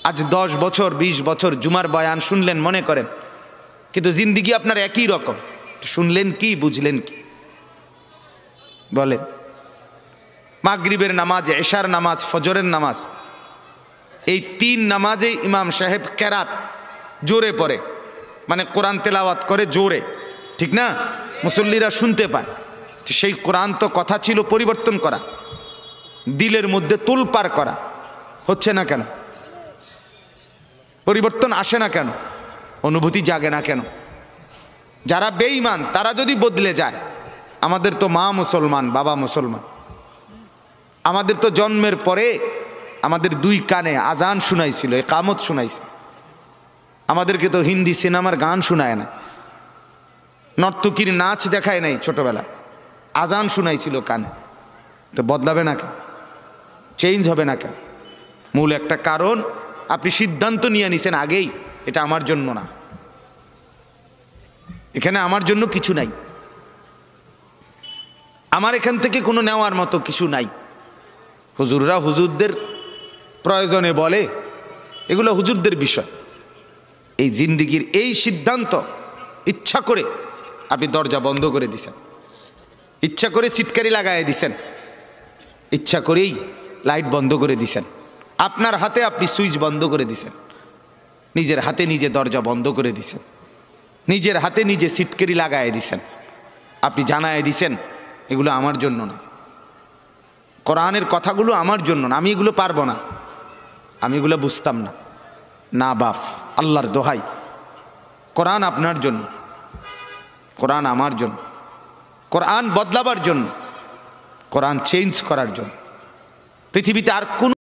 আজ 10 বছর 20 বছর জুমার বয়ান শুনলেন মনে করেন, কিন্তু জিন্দিগি আপনার একই রকম। শুনলেন কি, বুঝলেন কি বলেন? মাগরিবের নামাজ, এশার নামাজ, ফজরের নামাজ, এই 3 নামাজে ইমাম সাহেব কেরাত জোরে পড়ে, মানে কোরআন তেলাওয়াত করে জোরে, ঠিক না? মুসল্লিরা শুনতে পায়। সেই কোরআন তো কথা ছিল পরিবর্তন করা, দিলের মধ্যে তোলপাড় করা, হচ্ছে না কেন? পরিবর্তন আসে না কেন? অনুভূতি জাগে না কেন? যারা বেঈমান তারা যদি বদলে যায়, আমাদের তো মা মুসলমান, বাবা মুসলমান, আমাদের তো জন্মের পরে আমাদের 2 কানে আজান শুনাইছিল, ইকামত শুনাইছিল। আমাদেরকে তো হিন্দি সিনেমার গান শোনায় না, নর্তকীর নাচ দেখায় নাই ছোটবেলা, আজান শুনাইছিল কানে। তো বদলাবে না কেন? চেঞ্জ হবে না কেন? মূল একটা কারণ, আপনি সিদ্ধান্ত নিয়ে নিছেন আগেই, এটা আমার জন্য না, এখানে আমার জন্য কিছু নাই, আমার এখান থেকে কোনো নেওয়ার মতো কিছু নাই। হুজুররা হুজুরদের প্রয়োজনে বলে, এগুলো হুজুরদের বিষয়। এই জিন্দিগির এই সিদ্ধান্ত ইচ্ছা করে আপনি দরজা বন্ধ করে দিছেন, ইচ্ছা করে সিটকারি লাগাই দিছেন, ইচ্ছা করেই লাইট বন্ধ করে দিছেন, আপনার হাতে আপনি সুইচ বন্ধ করে দিছেন, নিজের হাতে নিজে দরজা বন্ধ করে দিছেন, নিজের হাতে নিজে সিটকারি লাগাই দিছেন। আপনি জানায় দিছেন এগুলো আমার জন্য না, কোরআনের কথাগুলো আমার জন্য না, আমি এগুলো পারবো না, আমি এগুলো বুঝতাম না। না বাপ, আল্লাহর দোহাই, কোরআন আপনার জন্য, কোরআন আমার জন্য, কোরআন বদলাবার জন্য, কোরআন চেঞ্জ করার জন্য। পৃথিবীতে আর কোন